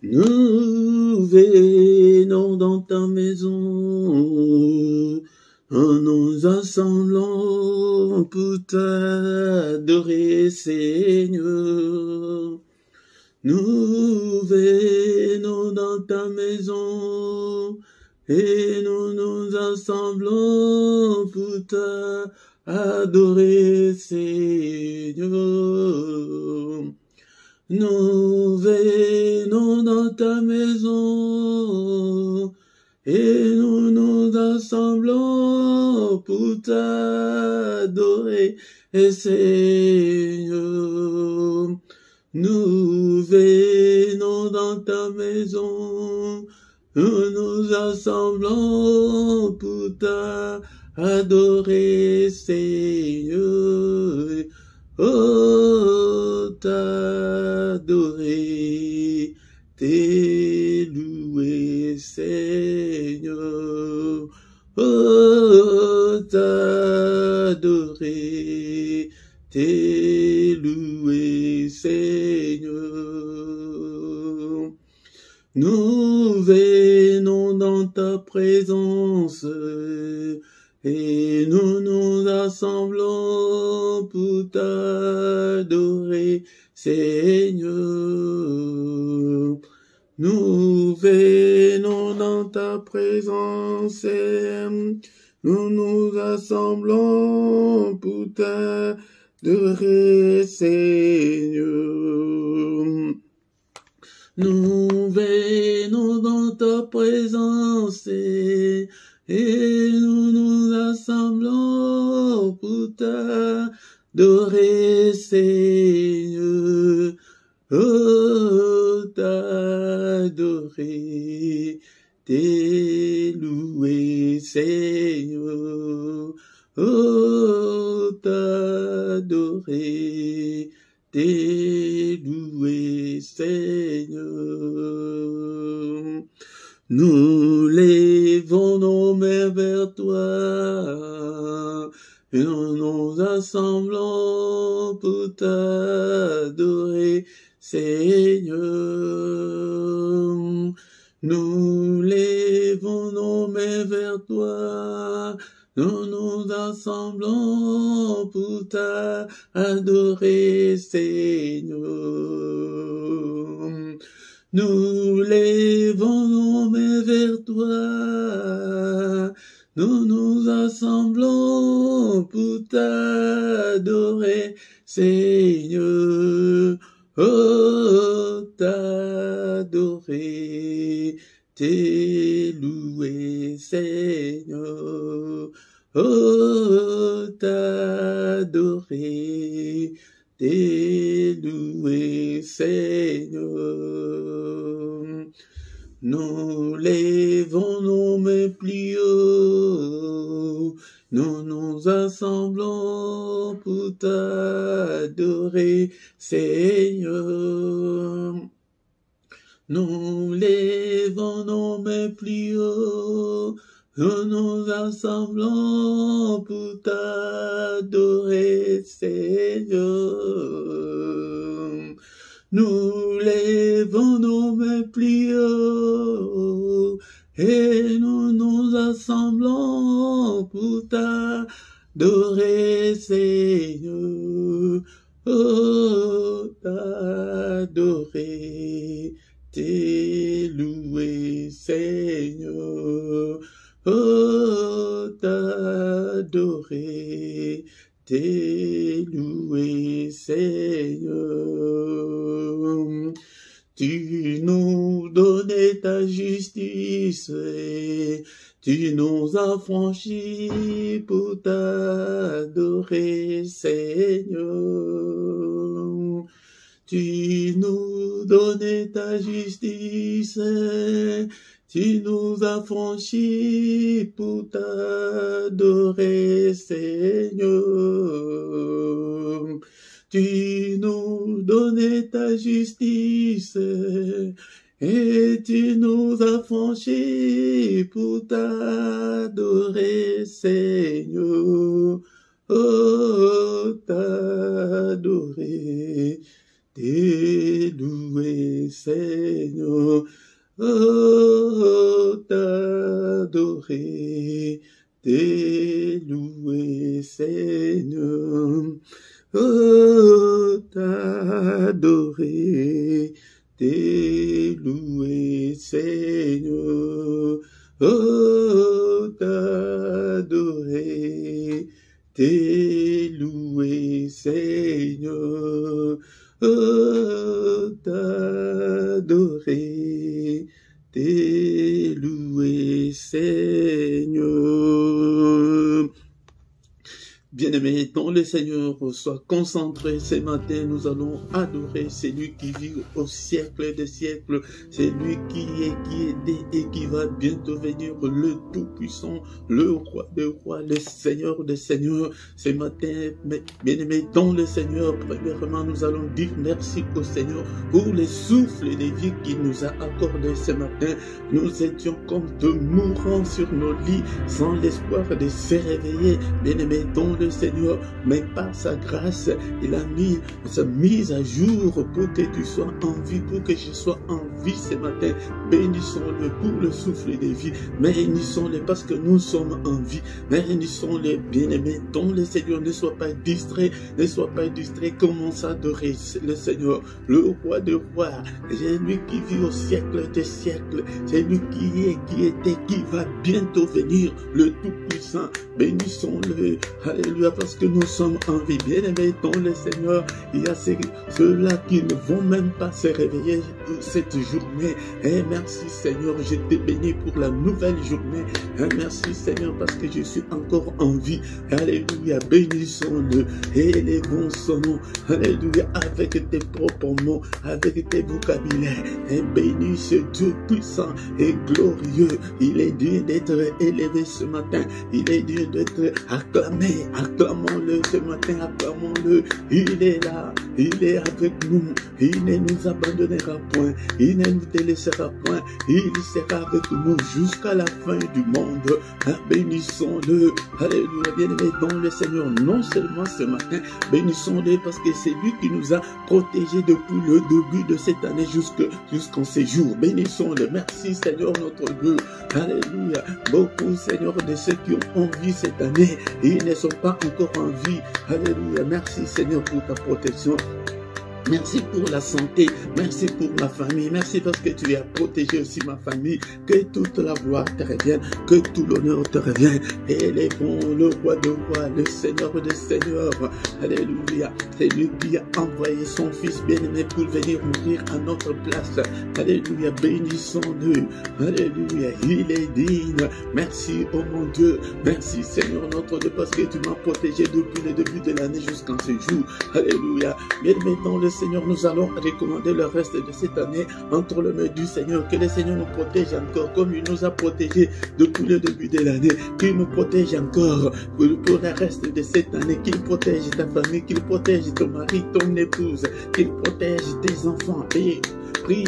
Nous venons dans ta maison, en nous assemblant pour t'adorer, Seigneur. Nous venons dans ta maison, et nous nous assemblons pour t'adorer, Seigneur. Nous venons dans ta maison, et nous nous assemblons pour t'adorer, Seigneur. Nous venons dans ta maison, nous nous assemblons pour t'adorer, Seigneur. Oh, t'adorer, t'élouer, Seigneur. Oh, t'adorer, t'élouer, Seigneur. Nous venons dans ta présence, et nous nous assemblons pour t'adorer, Seigneur. Nous venons dans ta présence, et nous nous assemblons pour t'adorer, Seigneur. Nous venons dans ta présence, et nous nous assemblons pour t'adorer, Seigneur. Oh, t'adorer, t'élouer, Seigneur. Oh, t'adorer, t'élouer, Seigneur. Nous lèvons nos mains vers toi, et nous nous assemblons pour t'adorer, Seigneur. Nous lèvons nos mains vers toi, nous nous assemblons pour t'adorer, Seigneur. Nous lèvons nos mains vers toi, nous nous assemblons pour t'adorer, Seigneur. Oh, t'adorer, t'élouer, Seigneur. Oh, t'adorer, t'élouer, Seigneur. Nous lèvons nos mains plus haut, nous nous assemblons pour t'adorer, Seigneur. Nous lèvons nos mains plus haut, nous nous assemblons pour t'adorer, Seigneur. Nous lèvons nos mains plus haut, et nous nous assemblons pour t'adorer, Seigneur. Oh, t'adorer, t'élouer, Seigneur. Oh, t'adorer, t'élouer, Seigneur. Tu nous donnais ta justice, tu nous as franchis pour t'adorer, Seigneur. Tu nous donnais ta justice, tu nous as franchis pour t'adorer, Seigneur. Tu nous donnais ta justice, et tu nous as franchis pour t'adorer, Seigneur. Oh, t'adorer, t'élouer, louer, Seigneur. Oh, t'adorer, louer, Seigneur. Oh, t'adorer, louer, Seigneur. Oh, t'adorer, louer, Seigneur. Oh, t'adorer, louer, Seigneur. Bien-aimés, dans le Seigneur, sois concentré ce matin, nous allons adorer celui qui vit au siècle des siècles, celui qui était et qui va bientôt venir, le Tout-Puissant, le Roi des rois, le Seigneur des seigneurs. Ce matin, bien-aimés, dans le Seigneur, premièrement, nous allons dire merci au Seigneur pour les souffles de vie qu'il nous a accordé ce matin. Nous étions comme de mourants sur nos lits, sans l'espoir de se réveiller, bien-aimés, dans le Seigneur, mais par sa grâce, il a mis sa mise à jour pour que tu sois en vie, pour que je sois en vie ce matin. Bénissons-le pour le souffle de vie, bénissons-le parce que nous sommes en vie, bénissons-le, bien-aimés, dont le Seigneur. Ne sois pas distrait, commence à adorer le Seigneur, le Roi des rois, c'est lui qui vit au siècle des siècles, c'est lui qui est, qui était, qui va bientôt venir, le Tout-Puissant. Bénissons-le, alléluia, parce que nous sommes en vie. Bien-aimés dans le Seigneur, il y a ceux-là qui ne vont même pas se réveiller cette journée. Et merci Seigneur, je te bénis pour la nouvelle journée. Et merci Seigneur, parce que je suis encore en vie. Alléluia, bénissons-le, élevons son nom. Alléluia, avec tes propres mots, avec tes vocabulaires. Et bénis ce Dieu puissant et glorieux. Il est digne d'être élevé ce matin. Il est digne d'être acclamé. Acclamons-le ce matin, acclamons-le. Il est là, il est avec nous. Il ne nous abandonnera point. Il ne nous délaissera point. Il sera avec nous jusqu'à la fin du monde. Bénissons-le. Alléluia, bien-aimé dans le Seigneur. Non seulement ce matin, bénissons-le parce que c'est lui qui nous a protégés depuis le début de cette année jusqu'en ces jours. Bénissons-le. Merci Seigneur notre Dieu. Alléluia. Beaucoup Seigneur de ceux qui ont envie cette année, ils ne sont pas encore en vie. Alléluia. Merci Seigneur pour ta protection. Merci pour la santé, merci pour ma famille, merci parce que tu as protégé aussi ma famille. Que toute la gloire te revienne, que tout l'honneur te revienne. Élevons le Roi de rois, le Seigneur des seigneurs. Alléluia. C'est lui qui a envoyé son Fils bien-aimé pour venir mourir à notre place. Alléluia. Bénissons-le. Alléluia. Il est digne. Merci, oh mon Dieu. Merci Seigneur notre Dieu parce que tu m'as protégé depuis le début de l'année jusqu'en ce jour. Alléluia. Bien-aimé dans le Seigneur, nous allons recommander le reste de cette année entre les mains du Seigneur. Que le Seigneur nous protège encore comme il nous a protégés depuis le début de l'année. Qu'il nous protège encore pour le reste de cette année. Qu'il protège ta famille, qu'il protège ton mari, ton épouse, qu'il protège tes enfants. Et prie,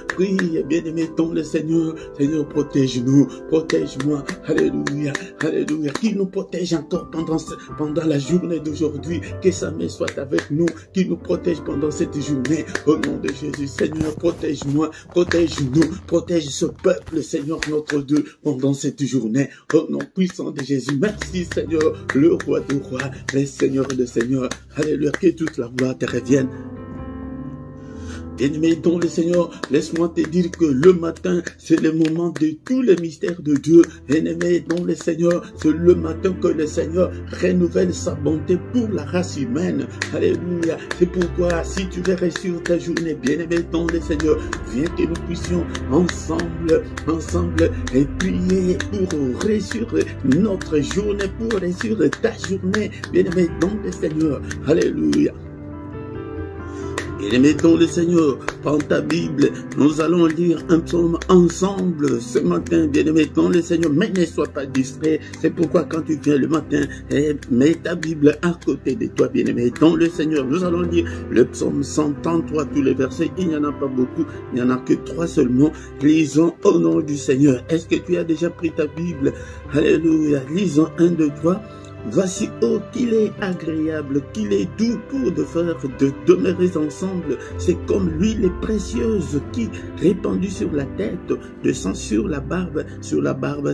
prie, bien-aimé dans le Seigneur. Seigneur, protège-nous, protège-moi. Alléluia, alléluia. Qu'il nous protège encore pendant la journée d'aujourd'hui. Que sa main soit avec nous, qu'il nous protège pendant cette journée. Au nom de Jésus, Seigneur, protège-moi, protège-nous, protège ce peuple, Seigneur, notre Dieu, pendant cette journée. Au nom puissant de Jésus, merci, Seigneur, le Roi des rois, le Seigneur des seigneurs. Alléluia, que toute la gloire te revienne. Bien-aimé dans le Seigneur, laisse-moi te dire que le matin, c'est le moment de tous les mystères de Dieu. Bien-aimé dans le Seigneur, c'est le matin que le Seigneur renouvelle sa bonté pour la race humaine. Alléluia. C'est pourquoi, si tu veux réussir ta journée, bien-aimé dans le Seigneur, viens que nous puissions ensemble, et prier pour réussir notre journée, pour réussir ta journée, bien-aimé dans le Seigneur. Alléluia. Bien-aimé dans le Seigneur, prends ta Bible, nous allons lire un psaume ensemble ce matin, bien-aimé dans le Seigneur, mais ne sois pas distrait. C'est pourquoi quand tu viens le matin, mets ta Bible à côté de toi, bien-aimé dans le Seigneur. Nous allons lire le psaume 133, tous les versets, il n'y en a pas beaucoup, il n'y en a que 3 seulement. Lisons au nom du Seigneur. Est-ce que tu as déjà pris ta Bible? Alléluia, lisons 1, 2, 3. Voici, oh, qu'il est agréable, qu'il est doux pour de demeurer ensemble. C'est comme l'huile précieuse qui, répandue sur la tête, descend sur la barbe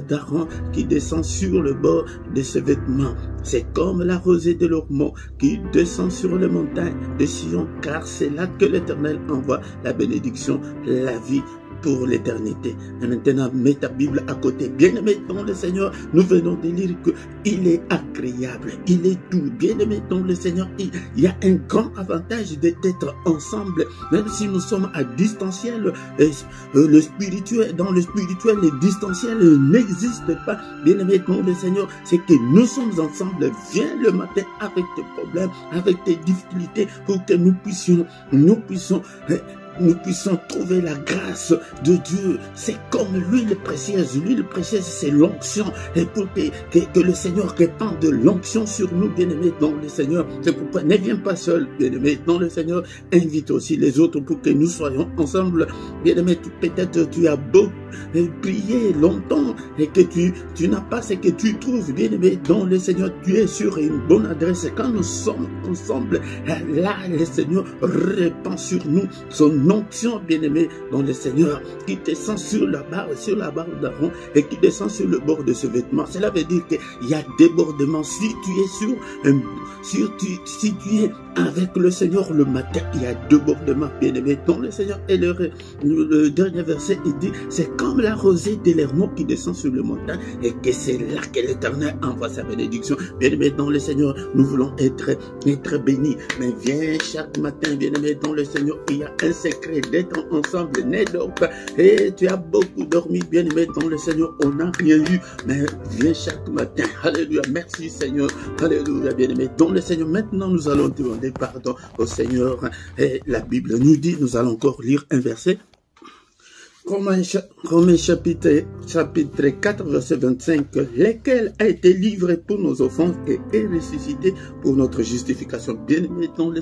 d'Aaron, qui descend sur le bord de ses vêtements. C'est comme la rosée de l'Ormont qui descend sur les montagnes de Sion, car c'est là que l'Éternel envoie la bénédiction, la vie pour l'éternité. Et maintenant, mets ta Bible à côté. Bien-aimé dans le Seigneur, nous venons de lire qu'il est agréable, il est doux. Bien-aimé dans le Seigneur, il y a un grand avantage d'être ensemble, même si nous sommes à distanciel. Le spirituel, dans le spirituel, le distanciel n'existe pas. Bien-aimé dans le Seigneur, c'est que nous sommes ensemble. Viens le matin avec tes problèmes, avec tes difficultés, pour que nous puissions trouver la grâce de Dieu. C'est comme l'huile précieuse. L'huile précieuse, c'est l'onction. Et pour que le Seigneur répande l'onction sur nous, bien-aimés dans le Seigneur. C'est pourquoi ne viens pas seul, bien-aimés dans le Seigneur. Invite aussi les autres pour que nous soyons ensemble. Bien-aimé, peut-être tu as beau prier longtemps et que tu n'as pas ce que tu trouves, bien-aimé dans le Seigneur. Tu es sur une bonne adresse. Et quand nous sommes ensemble, là, le Seigneur répand sur nous son onction, bien-aimé dans le Seigneur, qui descend sur la barbe d'Aaron et qui descend sur le bord de ce vêtement. Cela veut dire qu'il y a débordement. Si tu es si tu es avec le Seigneur le matin, il y a débordement, bien-aimé dans le Seigneur. Et le dernier verset, il dit, c'est comme la rosée de l'Hermon qui descend sur le montagne, et que c'est là que l'Éternel envoie sa bénédiction. Bien-aimé dans le Seigneur, nous voulons être bénis. Mais viens chaque matin, bien-aimé dans le Seigneur, il y a un secret d'être ensemble. Ne dors pas. Et tu as beaucoup dormi, bien-aimé dans le Seigneur, on n'a rien eu. Mais viens chaque matin. Alléluia. Merci Seigneur. Alléluia, bien-aimé dans le Seigneur. Maintenant, nous allons demander pardon au Seigneur. Et la Bible nous dit, nous allons encore lire un verset. Romains chapitre 4, verset 25, lequel a été livré pour nos offenses et est ressuscité pour notre justification. Bien-aimé dans le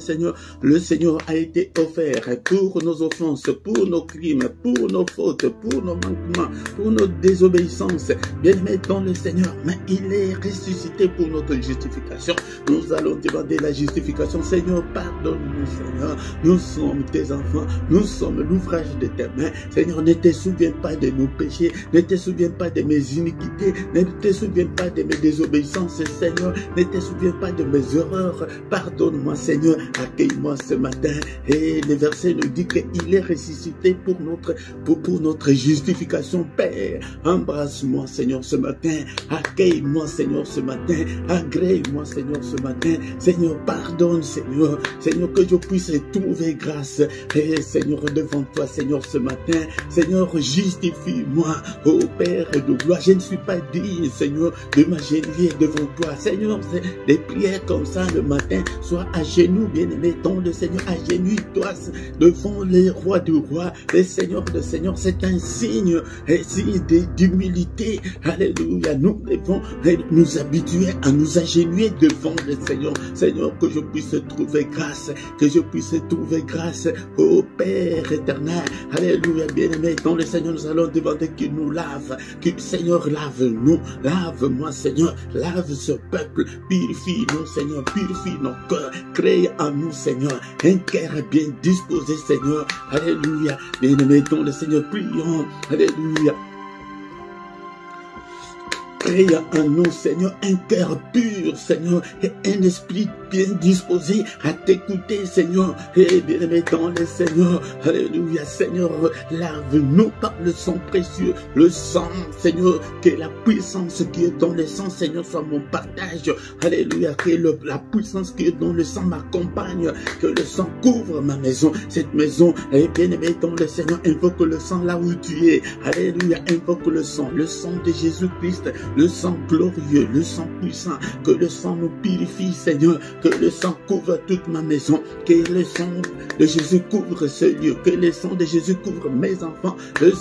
Seigneur a été offert pour nos offenses, pour nos crimes, pour nos fautes, pour nos manquements, pour nos désobéissances. Bien-aimé dans le Seigneur, mais il est ressuscité pour notre justification. Nous allons demander la justification. Seigneur, pardonne-nous, Seigneur. Nous sommes tes enfants, nous sommes l'ouvrage de tes mains. Seigneur, ne te souviens pas de nos péchés, ne te souviens pas de mes iniquités, ne te souviens pas de mes désobéissances, Seigneur, ne te souviens pas de mes erreurs. Pardonne-moi, Seigneur, accueille-moi ce matin. Et le verset nous dit qu'il est ressuscité pour notre justification. Père, embrasse-moi, Seigneur, ce matin. Accueille-moi, Seigneur, ce matin. Agrée-moi, Seigneur, ce matin. Seigneur, pardonne, Seigneur. Seigneur, que je puisse trouver grâce. Et Seigneur, devant toi, Seigneur, ce matin. Seigneur, justifie-moi, ô Père de gloire. Je ne suis pas digne, Seigneur, de m'agenouiller devant toi. Seigneur, des prières comme ça le matin, sois à genoux, bien-aimé, dans le Seigneur, agenouille-toi devant les rois du roi, les seigneurs de Seigneur. C'est un signe d'humilité. Alléluia. Nous devons nous habituer à nous agenouiller devant le Seigneur. Seigneur, que je puisse trouver grâce, ô Père éternel. Alléluia, bien-aimé, dans le Seigneur, nous allons demander qu'il nous lave, que Seigneur, lave-nous, lave-moi, Seigneur, lave ce peuple, purifie-nous, Seigneur, purifie nos cœurs, crée en nous, Seigneur, un cœur bien disposé, Seigneur. Alléluia, bien-aimé, dans le Seigneur, prions, alléluia. Crée en nous, Seigneur, un cœur pur, Seigneur, et un esprit bien disposé à t'écouter, Seigneur. Et bien-aimé dans le Seigneur, alléluia, Seigneur, lave-nous par le sang précieux, le sang, Seigneur, que la puissance qui est dans le sang, Seigneur, soit mon partage. Alléluia, que la puissance qui est dans le sang m'accompagne, que le sang couvre ma maison, cette maison. Et bien-aimé dans le Seigneur, invoque le sang là où tu es. Alléluia, invoque le sang de Jésus-Christ, le sang glorieux, le sang puissant, que le sang nous purifie, Seigneur. que le sang couvre toute ma maison, que le sang de Jésus couvre ce lieu, que le sang de Jésus couvre mes enfants, le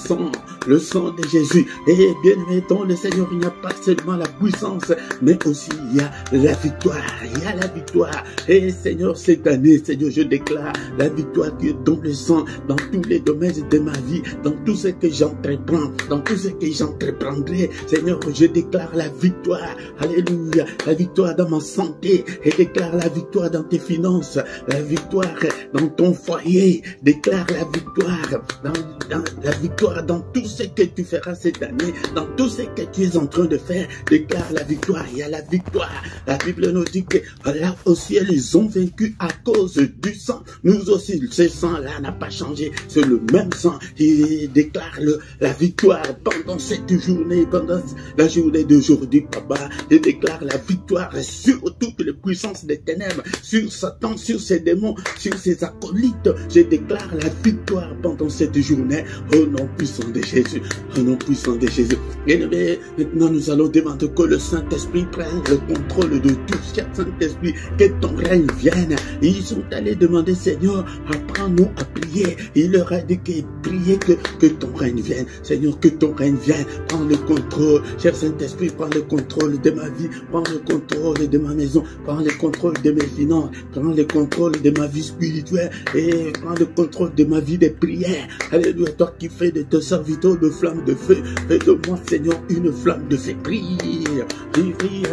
sang de Jésus. Et bien aimé dans le Seigneur, il n'y a pas seulement la puissance, mais aussi il y a la victoire, il y a la victoire. Et Seigneur, cette année, Seigneur, je déclare la victoire qui est dans le sang, dans tous les domaines de ma vie, dans tout ce que j'entreprends, dans tout ce que j'entreprendrai. Seigneur, je déclare la victoire, alléluia, la victoire dans ma santé, et déclare la victoire dans tes finances, la victoire dans ton foyer, déclare la victoire dans la victoire dans tout ce que tu feras cette année, dans tout ce que tu es en train de faire, déclare la victoire. Il y a la victoire. La Bible nous dit que là aussi, ils ont vaincu à cause du sang. Nous aussi, ce sang-là n'a pas changé. C'est le même sang. Il déclare la victoire pendant cette journée, pendant la journée d'aujourd'hui, papa. Il déclare la victoire sur toutes les puissances des ténèbres, sur Satan, sur ses démons, sur ses acolytes. Je déclare la victoire pendant cette journée. Au nom puissant de Jésus. Au nom puissant de Jésus. Et maintenant, nous allons demander que le Saint-Esprit prenne le contrôle de tout. Cher Saint-Esprit, que ton règne vienne. Ils sont allés demander, Seigneur, apprends-nous à prier. Il leur a dit que prier que ton règne vienne. Seigneur, que ton règne vienne. Prends le contrôle. Cher Saint-Esprit, prends le contrôle de ma vie. Prends le contrôle de ma maison. Prends le contrôle de mes finances. Prends le contrôle de ma vie spirituelle. Et prends le contrôle de ma vie de prière. Alléluia, toi qui fais de tes serviteurs de flammes de feu. Fais de moi, Seigneur, une flamme de feu. Prie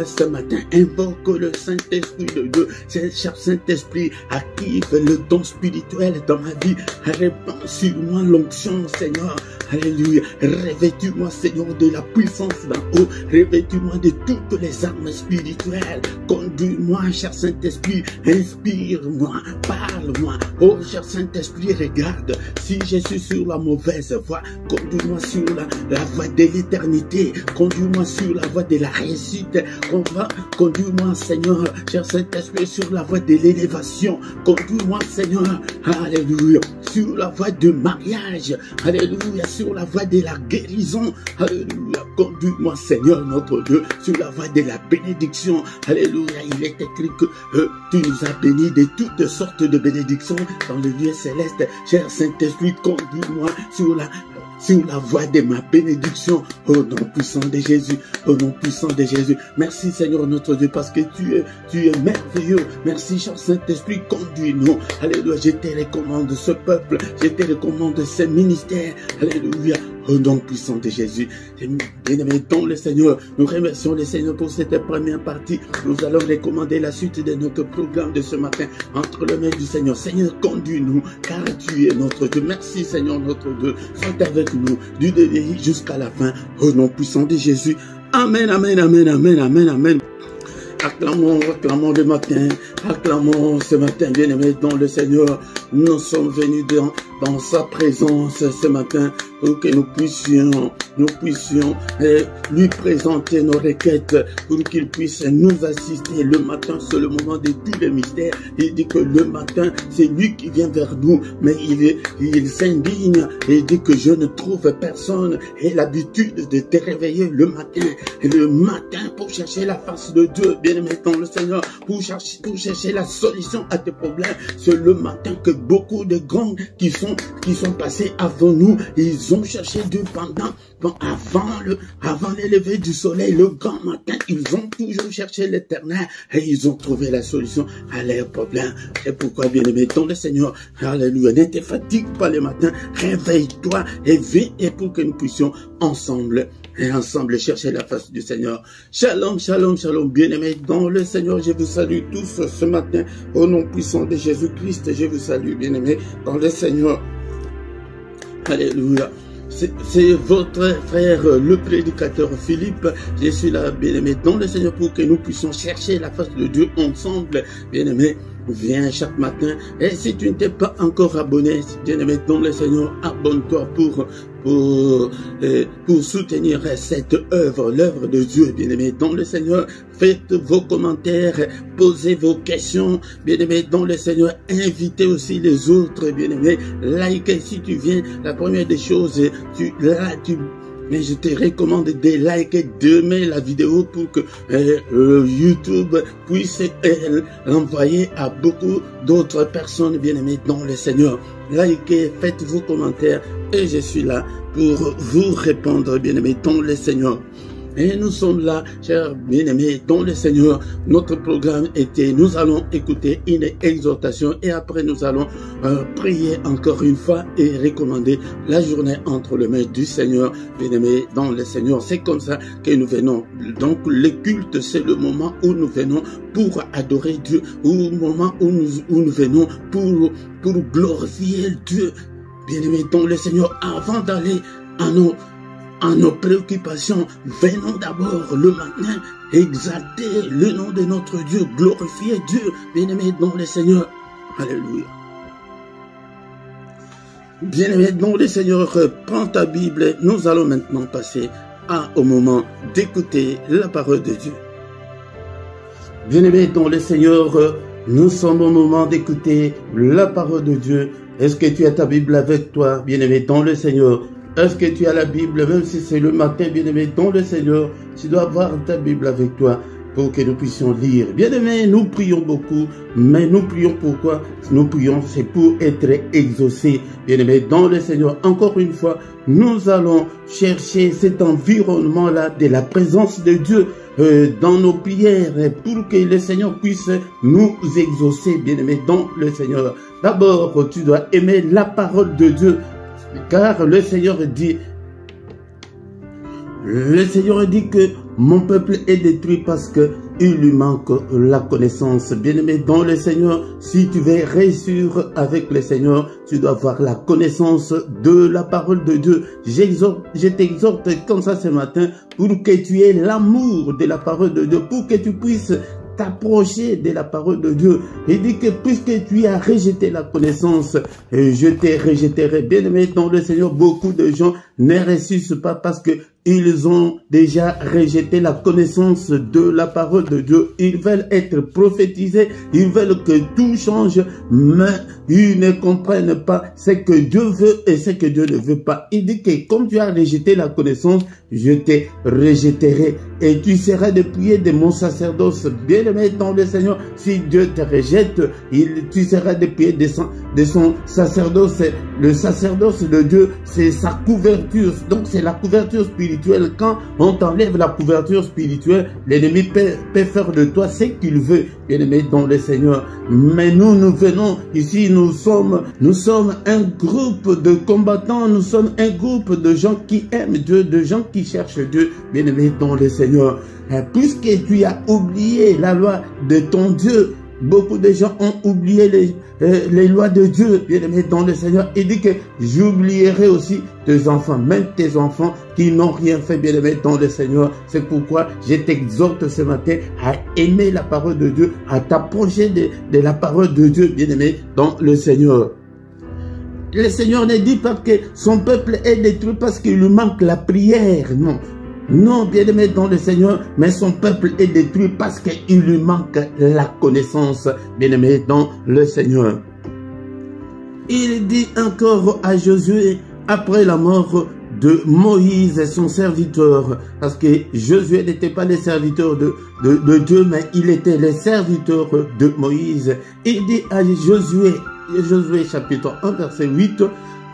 ce matin. Invoque le Saint-Esprit de Dieu. Cher Saint-Esprit, active le don spirituel dans ma vie. Répands sur moi l'onction, Seigneur. Alléluia. Revêtis-moi, Seigneur, de la puissance d'en haut. Revêtis-moi de toutes les armes spirituelles. Conduis-moi, cher Saint-Esprit. Inspire-moi. Parle-moi. Oh, cher Saint-Esprit, regarde. Si je suis sur la mauvaise voie, conduis-moi sur la voie de l'éternité. Conduis-moi sur la voie de la réussite. Conduis-moi, Seigneur, cher Saint-Esprit, sur la voie de l'élévation. Conduis-moi, Seigneur, alléluia, sur la voie du mariage. Alléluia, sur la voie de la guérison. Alléluia, conduis-moi, Seigneur, notre Dieu, sur la voie de la bénédiction. Alléluia, il est écrit que tu nous as bénis de toutes sortes de bénédictions dans le lieu céleste. Cher Saint-Esprit, conduis-moi sur la voie de ma bénédiction, au nom puissant de Jésus, au nom puissant de Jésus. Merci Seigneur notre Dieu, parce que tu es merveilleux. Merci cher Saint-Esprit, conduis-nous. Alléluia, je te recommande ce peuple, je te recommande ce ministère. Alléluia, au nom puissant de Jésus. Bien-aimés dans le Seigneur, nous remercions le Seigneur pour cette première partie. Nous allons recommander la suite de notre programme de ce matin entre les mains du Seigneur. Seigneur, conduis-nous, car tu es notre Dieu. Merci Seigneur notre Dieu. Sois avec nous du début jusqu'à la fin, au nom puissant de Jésus. Amen, amen, amen, amen, amen, amen. Acclamons, acclamons le matin, acclamons ce matin, bien-aimés dans le Seigneur. Nous sommes venus dans sa présence ce matin pour que nous puissions lui présenter nos requêtes, pour qu'il puisse nous assister. Le matin, c'est le moment de tous les mystères. Il dit que le matin, c'est lui qui vient vers nous, mais il s'indigne et dit que je ne trouve personne. Et l'habitude de te réveiller le matin pour chercher la face de Dieu, bien-aimé dans le Seigneur, pour chercher la solution à tes problèmes. C'est le matin que beaucoup de grands qui sont passés avant nous, ils ont cherché Dieu avant le lever du soleil, le grand matin, ils ont toujours cherché l'Éternel et ils ont trouvé la solution à leurs problèmes. C'est pourquoi, bien-aimé dans le Seigneur, alléluia, ne te fatigue pas le matin, réveille-toi et viens, et pour que nous puissions ensemble chercher la face du Seigneur. Shalom, shalom, shalom, bien-aimés dans le Seigneur, je vous salue tous ce matin au nom puissant de Jésus-Christ. Je vous salue, bien-aimés dans le Seigneur. Alléluia. C'est votre frère, le prédicateur Philippe. Je suis là, bien-aimé dans le Seigneur, pour que nous puissions chercher la face de Dieu ensemble, bien-aimé. Viens chaque matin. Et si tu ne t'es pas encore abonné, bien-aimé dans le Seigneur, abonne-toi pour soutenir cette œuvre, l'œuvre de Dieu, bien-aimé dans le Seigneur. Faites vos commentaires, posez vos questions, bien-aimé dans le Seigneur. Invitez aussi les autres, bien-aimé. Like si tu viens. La première des choses, mais je te recommande de liker, d'aimer la vidéo pour que YouTube puisse l'envoyer à beaucoup d'autres personnes bien-aimées dans le Seigneur. Likez, faites vos commentaires et je suis là pour vous répondre, bien-aimés dans le Seigneur. Et nous sommes là, chers bien-aimés, dans le Seigneur. Notre programme était, nous allons écouter une exhortation et après nous allons prier encore une fois et recommander la journée entre les mains du Seigneur, bien-aimés, dans le Seigneur. C'est comme ça que nous venons. Donc le culte, c'est le moment où nous venons pour adorer Dieu, ou le moment où nous venons pour glorifier Dieu, bien-aimés, dans le Seigneur, avant d'aller à nos préoccupations. Venons d'abord le matin exalter le nom de notre Dieu, glorifier Dieu, bien-aimé dans le Seigneur. Alléluia. Bien-aimé dans le Seigneur, prends ta Bible. Nous allons maintenant passer au moment d'écouter la parole de Dieu. Bien-aimé dans le Seigneur, nous sommes au moment d'écouter la parole de Dieu. Est-ce que tu as ta Bible avec toi, bien-aimé dans le Seigneur? Est-ce que tu as la Bible, même si c'est le matin, bien-aimé, dans le Seigneur, tu dois avoir ta Bible avec toi pour que nous puissions lire. Bien-aimé, nous prions beaucoup, mais nous prions pourquoi? Nous prions, c'est pour être exaucés, bien-aimé, dans le Seigneur. Encore une fois, nous allons chercher cet environnement-là de la présence de Dieu dans nos prières pour que le Seigneur puisse nous exaucer, bien-aimé, dans le Seigneur. D'abord, tu dois aimer la parole de Dieu. Car le Seigneur dit que mon peuple est détruit parce qu'il lui manque la connaissance. Bien-aimé dans le Seigneur, si tu veux réussir avec le Seigneur, tu dois avoir la connaissance de la parole de Dieu. Je t'exhorte comme ça ce matin pour que tu aies l'amour de la parole de Dieu, pour que tu puisses t'approcher de la parole de Dieu. Il dit que puisque tu as rejeté la connaissance, je te rejetterai. Bien aimé dans le Seigneur, beaucoup de gens ne ressuscitent pas parce que ils ont déjà rejeté la connaissance de la parole de Dieu. Ils veulent être prophétisés, ils veulent que tout change, mais ils ne comprennent pas ce que Dieu veut et ce que Dieu ne veut pas. Il dit que comme tu as rejeté la connaissance, je te rejetterai et tu seras dépouillé de mon sacerdoce. Bien-aimé dans le Seigneur, si Dieu te rejette, tu seras dépouillé de son sacerdoce. Le sacerdoce de Dieu, c'est sa couverture. Donc c'est la couverture spirituelle. Quand on t'enlève la couverture spirituelle, l'ennemi peut faire de toi ce qu'il veut, bien-aimé dans le Seigneur. Mais nous venons ici, nous sommes un groupe de combattants, nous sommes un groupe de gens qui aiment Dieu, de gens qui cherchent Dieu, bien-aimé dans le Seigneur. Puisque tu as oublié la loi de ton Dieu, beaucoup de gens ont oublié les lois de Dieu, bien-aimé dans le Seigneur. Il dit que j'oublierai aussi tes enfants, même tes enfants qui n'ont rien fait, bien-aimé dans le Seigneur. C'est pourquoi je t'exhorte ce matin à aimer la parole de Dieu, à t'approcher de la parole de Dieu, bien-aimé dans le Seigneur. Le Seigneur ne dit pas que son peuple est détruit parce qu'il lui manque la prière, non. Non, bien-aimé dans le Seigneur, mais son peuple est détruit parce qu'il lui manque la connaissance, bien-aimé dans le Seigneur. Il dit encore à Josué, après la mort de Moïse, son serviteur, parce que Josué n'était pas le serviteur de Dieu, mais il était le serviteur de Moïse. Il dit à Josué chapitre 1, verset 8,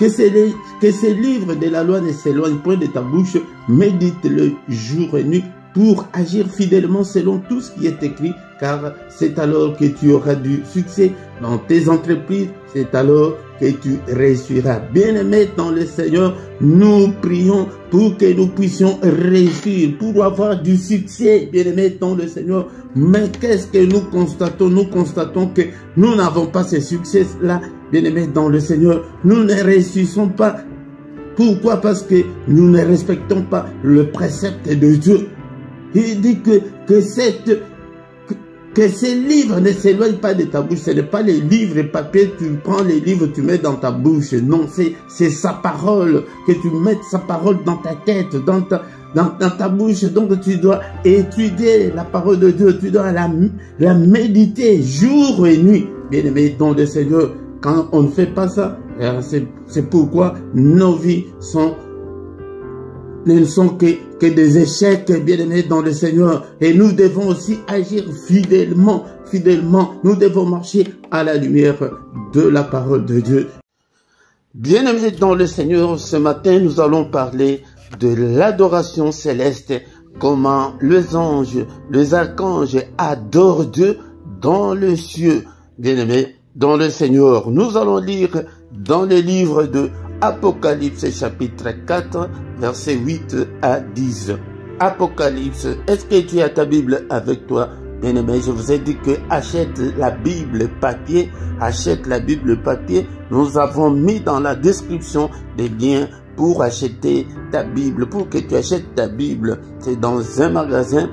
que ces livres de la loi ne s'éloignent point de ta bouche, médite-le jour et nuit pour agir fidèlement selon tout ce qui est écrit, car c'est alors que tu auras du succès dans tes entreprises, c'est alors que tu réussiras. Bien-aimés dans le Seigneur, nous prions pour que nous puissions réussir, pour avoir du succès, bien-aimés dans le Seigneur. Mais qu'est-ce que nous constatons? Nous constatons que nous n'avons pas ce succès-là, bien-aimés dans le Seigneur. Nous ne réussissons pas. Pourquoi? Parce que nous ne respectons pas le précepte de Dieu. Il dit que ces livres ne s'éloignent pas de ta bouche. Ce n'est pas les livres papier, tu prends les livres, tu mets dans ta bouche. Non, c'est sa parole, que tu mettes sa parole dans ta tête, dans ta bouche. Donc tu dois étudier la parole de Dieu, tu dois la méditer jour et nuit. Bien-aimé dans le Seigneur, quand on ne fait pas ça, c'est pourquoi nos vies sont ne sont que des échecs, bien-aimés dans le Seigneur. Et nous devons aussi agir fidèlement. Nous devons marcher à la lumière de la parole de Dieu. Bien-aimés dans le Seigneur, ce matin, nous allons parler de l'adoration céleste. Comment les anges, les archanges adorent Dieu dans le cieux. Bien-aimés dans le Seigneur, nous allons lire dans le livre de Apocalypse chapitre 4, versets 8 à 10. Apocalypse, est-ce que tu as ta Bible avec toi? Bien-aimé, je vous ai dit que achète la Bible papier, achète la Bible papier. Nous avons mis dans la description des liens pour acheter ta Bible, pour que tu achètes ta Bible. C'est dans un magasin,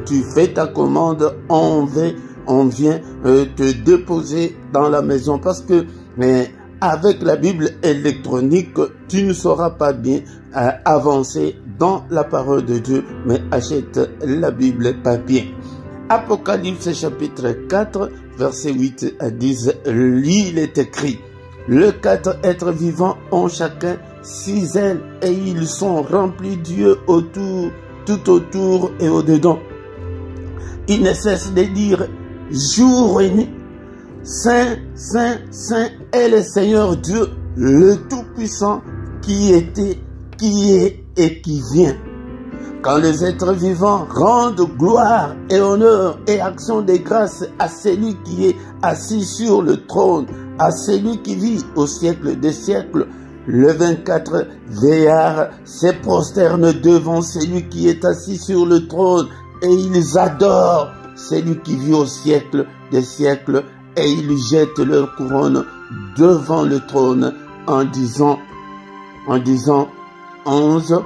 tu fais ta commande, on vient te déposer dans la maison parce que avec la Bible électronique, tu ne sauras pas bien avancer dans la parole de Dieu, mais achète la Bible papier. Apocalypse chapitre 4, verset 8 à 10, il est écrit: les 4 êtres vivants ont chacun 6 ailes et ils sont remplis de Dieu tout autour et au-dedans. Ils ne cessent de dire jour et nuit: Saint, Saint, Saint est le Seigneur Dieu, le Tout-Puissant, qui était, qui est et qui vient. Quand les êtres vivants rendent gloire et honneur et action de grâce à celui qui est assis sur le trône, à celui qui vit au siècle des siècles, les 24 vieillards se prosternent devant celui qui est assis sur le trône et ils adorent celui qui vit au siècle des siècles et ils jettent leur couronne devant le trône en disant 11,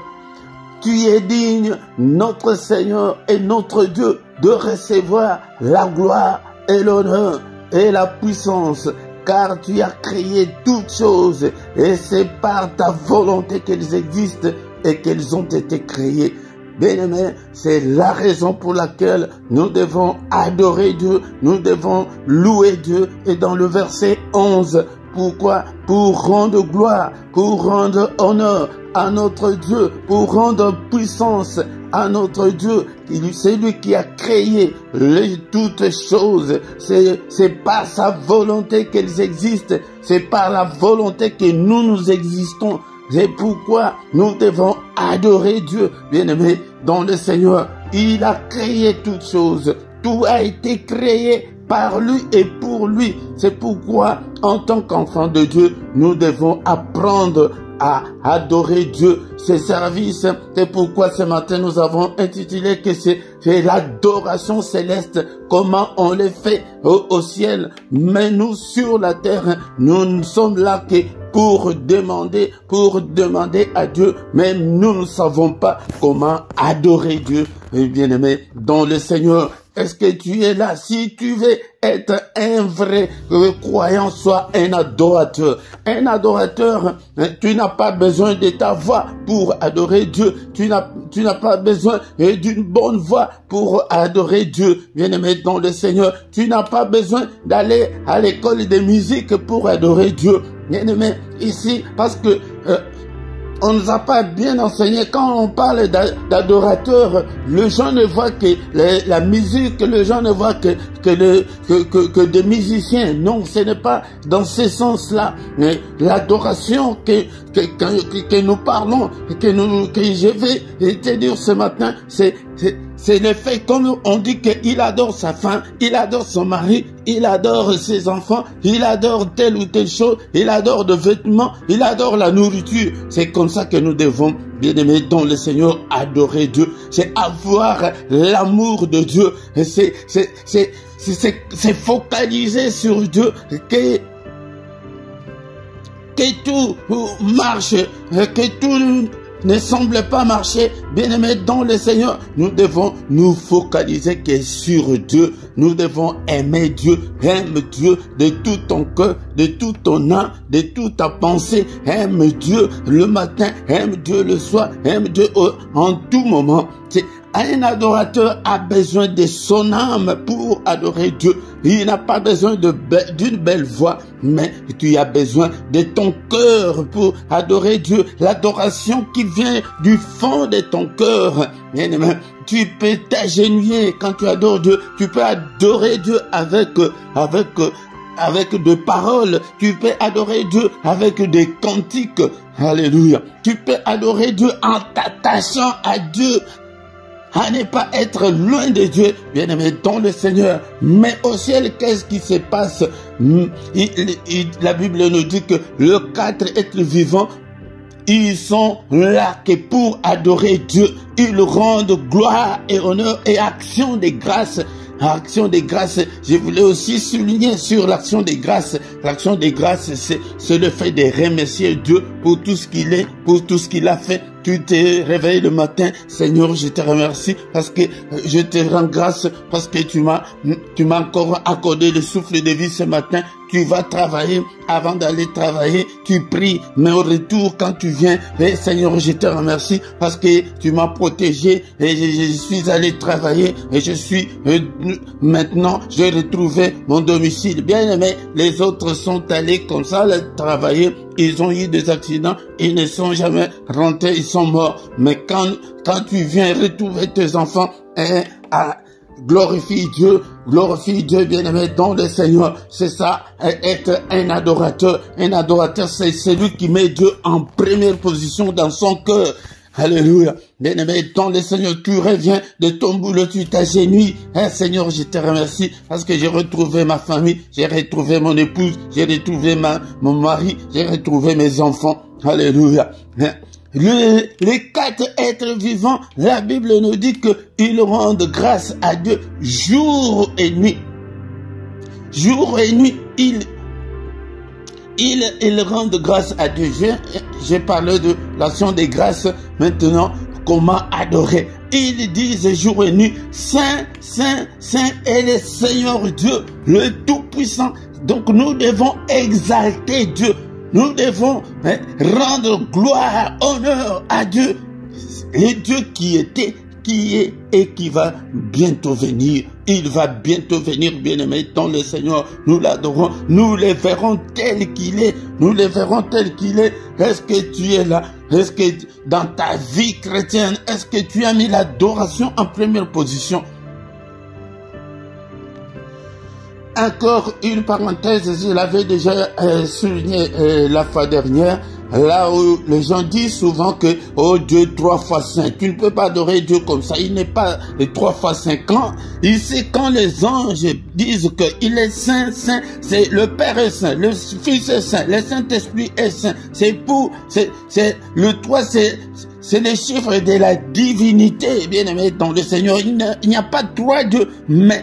tu es digne, notre Seigneur et notre Dieu, de recevoir la gloire et l'honneur et la puissance, car tu as créé toutes choses et c'est par ta volonté qu'elles existent et qu'elles ont été créées. Bien-aimés, c'est la raison pour laquelle nous devons adorer Dieu, nous devons louer Dieu. Et dans le verset 11, pourquoi? Pour rendre gloire, pour rendre honneur à notre Dieu, pour rendre puissance à notre Dieu. C'est lui qui a créé toutes choses. C'est par sa volonté qu'elles existent. C'est par la volonté que nous existons. C'est pourquoi nous devons adorer Dieu. Bien-aimé dans le Seigneur, il a créé toutes choses. Tout a été créé par lui et pour lui. C'est pourquoi, en tant qu'enfants de Dieu, nous devons apprendre à adorer Dieu, ses services. C'est pourquoi ce matin nous avons intitulé que c'est l'adoration céleste, comment on le fait au ciel. Mais nous sur la terre, nous ne sommes là que pour demander à Dieu, mais nous ne savons pas comment adorer Dieu. Bien-aimé dans le Seigneur, est-ce que tu es là? Si tu veux être un vrai croyant, sois un adorateur. Un adorateur, tu n'as pas besoin de ta voix pour adorer Dieu. Tu n'as pas besoin d'une bonne voix pour adorer Dieu. Bien-aimé dans le Seigneur, tu n'as pas besoin d'aller à l'école de musique pour adorer Dieu. Bien-aimé, ici, parce que on ne nous a pas bien enseigné. Quand on parle d'adorateurs, les gens ne voient que la musique, les gens ne voient que des musiciens. Non, ce n'est pas dans ce sens-là. L'adoration que nous parlons, que je vais te dire ce matin, c'est le fait, comme on dit qu'il adore sa femme, il adore son mari, il adore ses enfants, il adore telle ou telle chose, il adore des vêtements, il adore la nourriture. C'est comme ça que nous devons, bien-aimés dans le Seigneur, adorer Dieu. C'est avoir l'amour de Dieu. C'est focaliser sur Dieu, que tout marche, que tout ne semble pas marcher. Bien-aimés dans le Seigneur, nous devons nous focaliser que sur Dieu. Nous devons aimer Dieu. Aime Dieu de tout ton cœur, de toute ton âme, de toute ta pensée. Aime Dieu le matin, aime Dieu le soir, aime Dieu en tout moment. C'est Un adorateur a besoin de son âme pour adorer Dieu. Il n'a pas besoin d'une belle voix, mais tu as besoin de ton cœur pour adorer Dieu. L'adoration qui vient du fond de ton cœur. Tu peux t'agenouiller quand tu adores Dieu. Tu peux adorer Dieu avec des paroles. Tu peux adorer Dieu avec des cantiques. Alléluia. Tu peux adorer Dieu en t'attachant à Dieu. À ne pas être loin de Dieu, bien aimé, dans le Seigneur. Mais au ciel, qu'est-ce qui se passe? La Bible nous dit que les 4 êtres vivants, ils sont là que pour adorer Dieu. Ils rendent gloire et honneur et action de grâce. Action de grâce, je voulais aussi souligner sur l'action de grâce. L'action de grâce, c'est le fait de remercier Dieu pour tout ce qu'il est, pour tout ce qu'il a fait. Tu te réveilles le matin, Seigneur, je te remercie parce que je te rends grâce parce que tu m'as encore accordé le souffle de vie ce matin. Tu vas travailler, avant d'aller travailler, tu pries, mais au retour, quand tu viens, Seigneur, je te remercie parce que tu m'as protégé et je suis allé travailler et je suis maintenant, j'ai retrouvé mon domicile. Bien aimé, les autres sont allés comme ça, travailler, ils ont eu des accidents, ils ne sont jamais rentrés, ils sont morts. Mais quand tu viens retrouver tes enfants, glorifie Dieu, bien aimé, dans le Seigneur. C'est ça, être un adorateur. Un adorateur, c'est celui qui met Dieu en première position dans son cœur. Alléluia. Bien aimé, dans le Seigneur, tu reviens de ton boulot, tu t'agenouilles. Seigneur, je te remercie parce que j'ai retrouvé ma famille, j'ai retrouvé mon épouse, j'ai retrouvé mon mari, j'ai retrouvé mes enfants. Alléluia. Les 4 êtres vivants, la Bible nous dit qu'ils rendent grâce à Dieu jour et nuit. Jour et nuit, ils rendent grâce à Dieu. J'ai parlé de l'action des grâces. Maintenant, comment adorer? Ils disent jour et nuit, Saint, Saint, Saint est le Seigneur Dieu, le Tout-Puissant. Donc nous devons exalter Dieu. Nous devons rendre gloire, honneur à Dieu. Le Dieu qui était, qui est et qui va bientôt venir. Il va bientôt venir, bien-aimé, dans le Seigneur. Nous l'adorons. Nous le verrons tel qu'il est. Nous le verrons tel qu'il est. Est-ce que tu es là? Est-ce que dans ta vie chrétienne, est-ce que tu as mis l'adoration en première position? Encore une parenthèse, je l'avais déjà souligné la fois dernière, là où les gens disent souvent que oh Dieu 3 fois saint, tu ne peux pas adorer Dieu comme ça, il n'est pas 3 fois saint. Quand les anges disent qu'il est saint, saint, c'est le Père est saint, le Fils est saint, le Saint-Esprit est saint, c'est le 3, c'est les chiffres de la divinité, bien aimé dans le Seigneur. Il n'y a pas 3 dieux, mais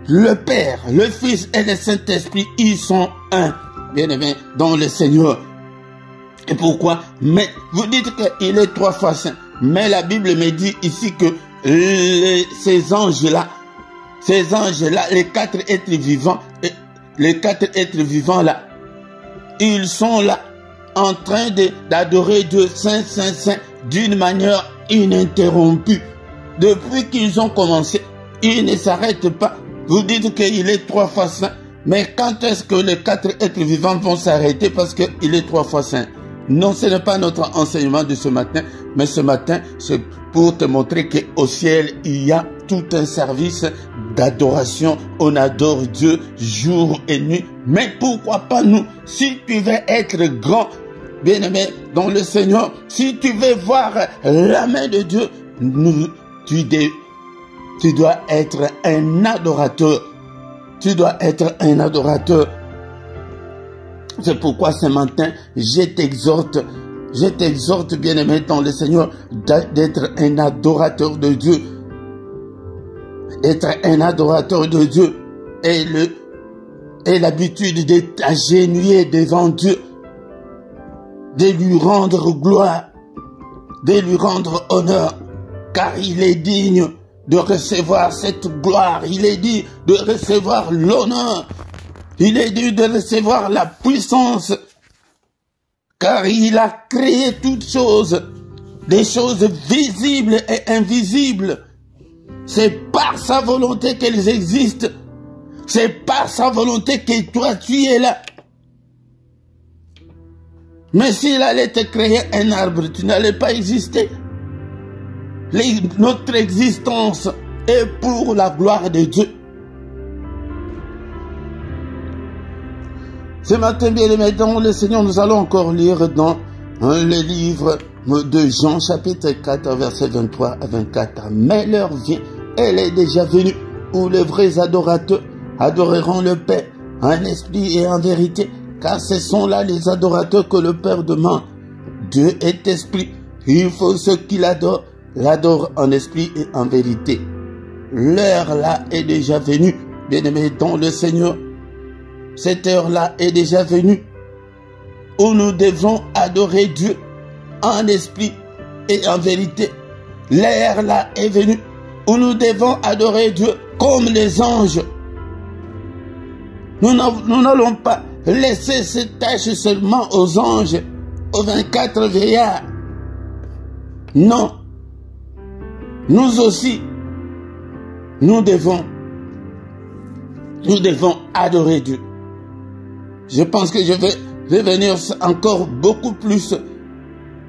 le Père, le Fils et le Saint-Esprit, ils sont un, bien aimé, dans le Seigneur. Et pourquoi? Mais vous dites qu'il est 3 fois saint. Mais la Bible me dit ici que ces anges-là, les 4 êtres vivants là, ils sont là, en train d'adorer Dieu Saint, Saint, Saint, d'une manière ininterrompue. Depuis qu'ils ont commencé, ils ne s'arrêtent pas. Vous dites qu'il est 3 fois saint, mais quand est-ce que les 4 êtres vivants vont s'arrêter parce qu'il est 3 fois saint? Non, ce n'est pas notre enseignement de ce matin, mais ce matin, c'est pour te montrer qu'au ciel, il y a tout un service d'adoration. On adore Dieu jour et nuit. Mais pourquoi pas nous? Si tu veux être grand, bien-aimé, dans le Seigneur, si tu veux voir la main de Dieu, tu dois être un adorateur. Tu dois être un adorateur. C'est pourquoi ce matin, je t'exhorte, bien-aimé dans le Seigneur, d'être un adorateur de Dieu. Être un adorateur de Dieu. Et l'habitude de t'agenouiller devant Dieu. De lui rendre gloire. De lui rendre honneur. Car il est digne de recevoir cette gloire. Il est dit de recevoir l'honneur. Il est dit de recevoir la puissance. Car il a créé toutes choses des choses visibles et invisibles. C'est par sa volonté qu'elles existent. C'est par sa volonté que toi, tu es là. Mais s'il allait te créer un arbre, tu n'allais pas exister. Notre existence est pour la gloire de Dieu. Ce matin, bien aimé, dans le Seigneur, nous allons encore lire dans le livre de Jean, chapitre 4, versets 23 à 24. Mais l'heure vient, elle est déjà venue, où les vrais adorateurs adoreront le Père en esprit et en vérité, car ce sont là les adorateurs que le Père demande. Dieu est esprit, il faut ceux qui l'adorent en esprit et en vérité. L'heure là est déjà venue, bien-aimés dans le Seigneur. Cette heure-là est déjà venue où nous devons adorer Dieu en esprit et en vérité. L'heure là est venue où nous devons adorer Dieu comme les anges. Nous n'allons pas laisser cette tâche seulement aux anges, aux 24 vieillards. Non. Nous aussi, nous devons adorer Dieu. Je pense que je vais venir encore beaucoup plus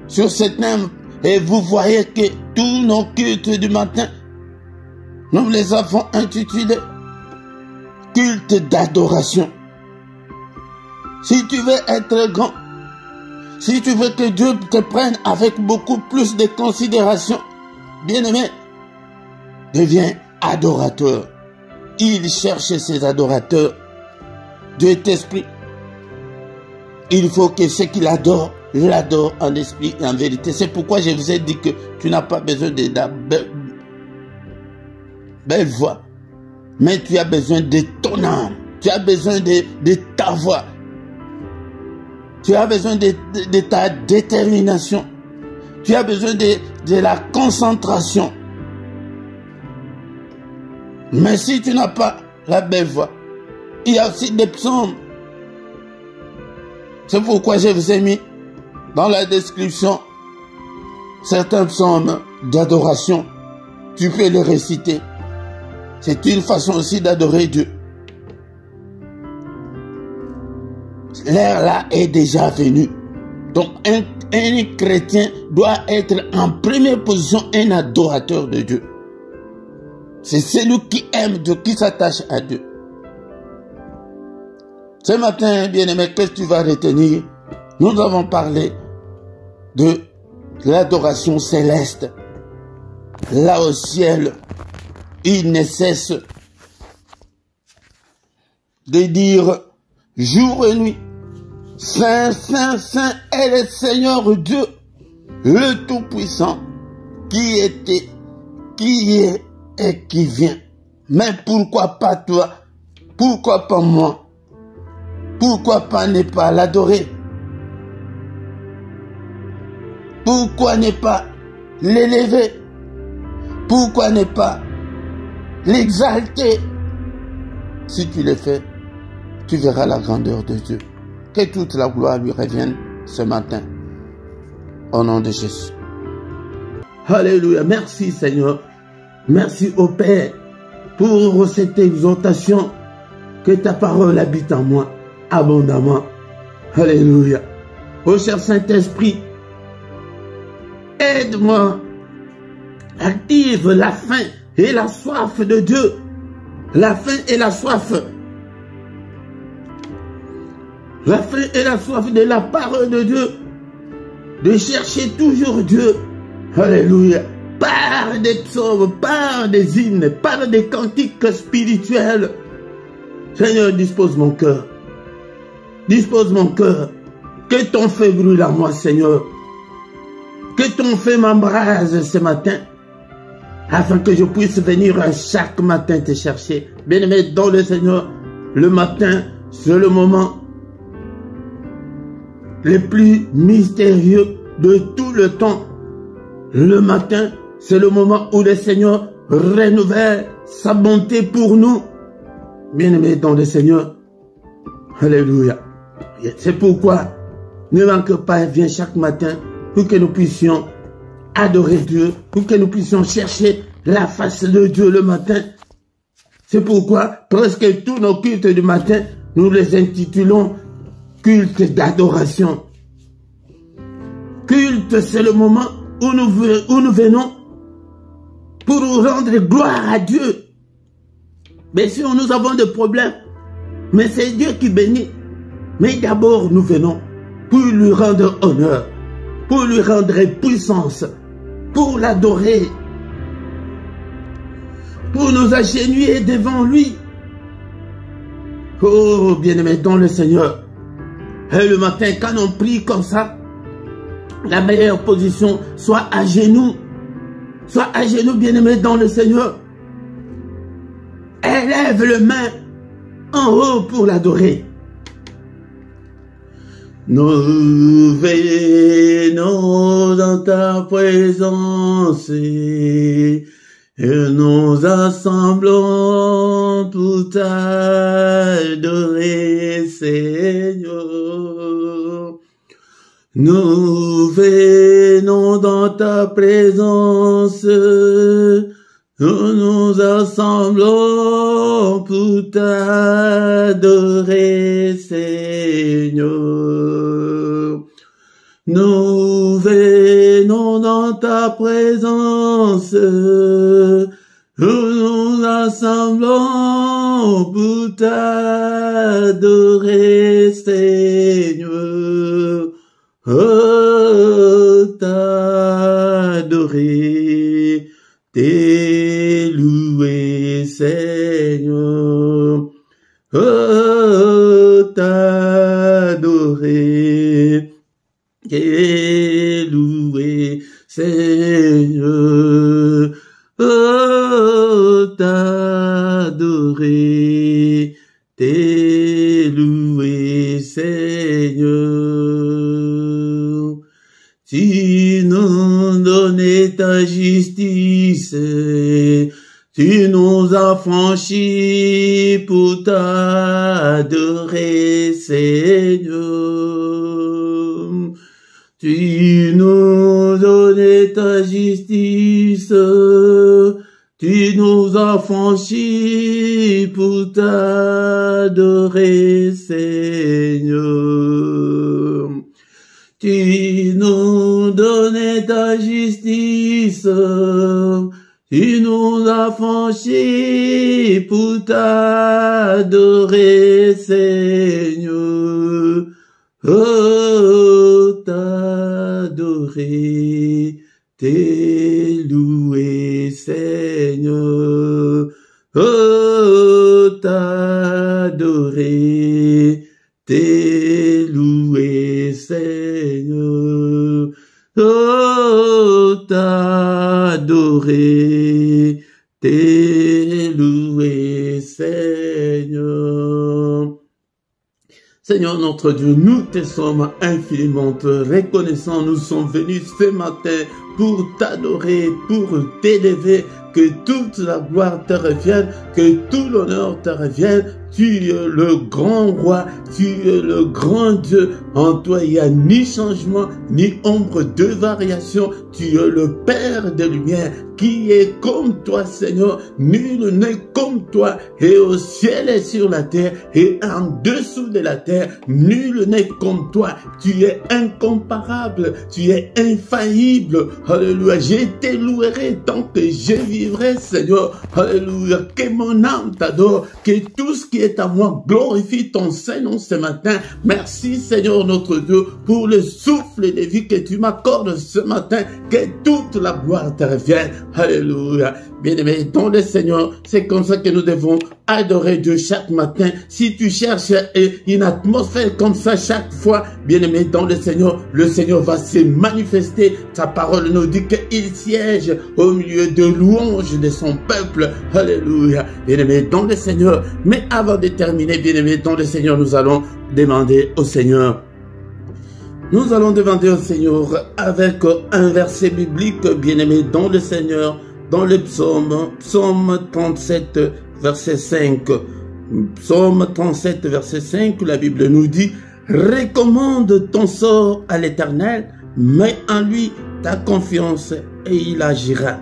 sur ce thème. Et vous voyez que tous nos cultes du matin, nous les avons intitulés culte d'adoration. Si tu veux être grand, si tu veux que Dieu te prenne avec beaucoup plus de considération, bien-aimé, deviens adorateur. Il cherche ses adorateurs. Dieu est esprit. Il faut que ceux qui l'adorent, l'adorent en esprit et en vérité. C'est pourquoi je vous ai dit que tu n'as pas besoin de la belle voix, mais tu as besoin de ton âme. Tu as besoin de ta voix. Tu as besoin de ta détermination. Tu as besoin de la concentration. Mais si tu n'as pas la belle voix, il y a aussi des psaumes. C'est pourquoi je vous ai mis dans la description certains psaumes d'adoration. Tu peux les réciter. C'est une façon aussi d'adorer Dieu. L'heure là est déjà venue. Donc un chrétien doit être en première position un adorateur de Dieu. C'est celui qui aime Dieu, qui s'attache à Dieu. Ce matin, bien-aimé, qu'est-ce que tu vas retenir? Nous avons parlé de l'adoration céleste. Là au ciel, il ne cesse de dire jour et nuit, Saint, Saint, Saint est le Seigneur Dieu, le Tout-Puissant, qui était, qui est et qui vient. Mais pourquoi pas toi? Pourquoi pas moi? Pourquoi pas ne pas l'adorer? Pourquoi ne pas l'élever? Pourquoi ne pas l'exalter? Si tu le fais, tu verras la grandeur de Dieu. Que toute la gloire lui revienne ce matin. Au nom de Jésus. Alléluia. Merci Seigneur. Merci au Père pour cette exhortation. Que ta parole habite en moi abondamment. Alléluia. Ô cher Saint-Esprit, aide-moi. Active la faim et la soif de Dieu. La faim et la soif. La faim et la soif de la parole de Dieu. De chercher toujours Dieu. Alléluia. Par des psaumes, par des hymnes, par des cantiques spirituels. Seigneur, dispose mon cœur. Dispose mon cœur. Que ton feu brûle à moi, Seigneur. Que ton feu m'embrase ce matin. Afin que je puisse venir chaque matin te chercher. Bien-aimé dans le Seigneur, le matin, c'est le moment le plus mystérieux de tout le temps. Le matin, c'est le moment où le Seigneur renouvelle sa bonté pour nous. Bien-aimés dans le Seigneur, alléluia. C'est pourquoi ne manque pas, viens chaque matin pour que nous puissions adorer Dieu, pour que nous puissions chercher la face de Dieu le matin. C'est pourquoi presque tous nos cultes du matin, nous les intitulons culte d'adoration. Culte, c'est le moment où nous venons pour nous rendre gloire à Dieu. Bien sûr, nous avons des problèmes, mais c'est Dieu qui bénit. Mais d'abord, nous venons pour lui rendre honneur, pour lui rendre puissance, pour l'adorer, pour nous agenouiller devant lui. Oh, bien-aimé dans le Seigneur. Et le matin, quand on prie comme ça, la meilleure position, soit à genoux. Soit à genoux, bien-aimé dans le Seigneur. Élève le main en haut pour l'adorer. Nous venons dans ta présence et nous assemblons pour t'adorer, Seigneur. Nous venons dans ta présence, nous nous assemblons pour t'adorer, Seigneur. Nous venons dans ta présence, nous nous assemblons pour t'adorer, Seigneur. Oh, t'adorer, t'élouer, Seigneur. Oh, t'adorer, t'élouer, Seigneur. Oh, t'adorer, t'élouer, Seigneur. Tu nous donnais ta justice, tu nous as franchis pour t'adorer, Seigneur. Tu nous donnais ta justice, tu nous as franchis pour t'adorer, Seigneur. Tu nous donnais ta justice, tu nous as franchis pour t'adorer, Seigneur. Oh, t'adorer, t'élouer, Seigneur. Oh, t'adorer, t'élouer, Seigneur. Oh, t'adorer, t'élouer, Seigneur. Seigneur notre Dieu, nous te sommes infiniment reconnaissants. Nous sommes venus ce matin pour t'adorer, pour t'élever, que toute la gloire te revienne, que tout l'honneur te revienne. Tu es le grand roi, tu es le grand Dieu. En toi, il n'y a ni changement, ni ombre de variation. Tu es le Père des lumières, qui est comme toi, Seigneur. Nul n'est comme toi. Et au ciel et sur la terre, et en dessous de la terre, nul n'est comme toi. Tu es incomparable, tu es infaillible. Alléluia. Je te louerai tant que je vivrai, Seigneur. Alléluia. Que mon âme t'adore, que tout ce qui est à moi glorifie ton Saint-Nom ce matin. Merci, Seigneur notre Dieu, pour le souffle de vie que tu m'accordes ce matin. Que toute la gloire te revienne. Alléluia. Bien-aimé, dans le Seigneur, c'est comme ça que nous devons adorer Dieu chaque matin. Si tu cherches une atmosphère comme ça chaque fois, bien-aimé, dans le Seigneur va se manifester. Sa parole nous dit qu'il siège au milieu de louanges de son peuple. Alléluia. Bien-aimé, dans le Seigneur. Mais avant de terminer, bien-aimé, dans le Seigneur, nous allons demander au Seigneur. Nous allons demander au Seigneur avec un verset biblique, bien-aimé, dans le Seigneur, dans le psaume 37, verset 5. Psaume 37, verset 5, la Bible nous dit « Recommande ton sort à l'Éternel, mets en lui ta confiance et il agira.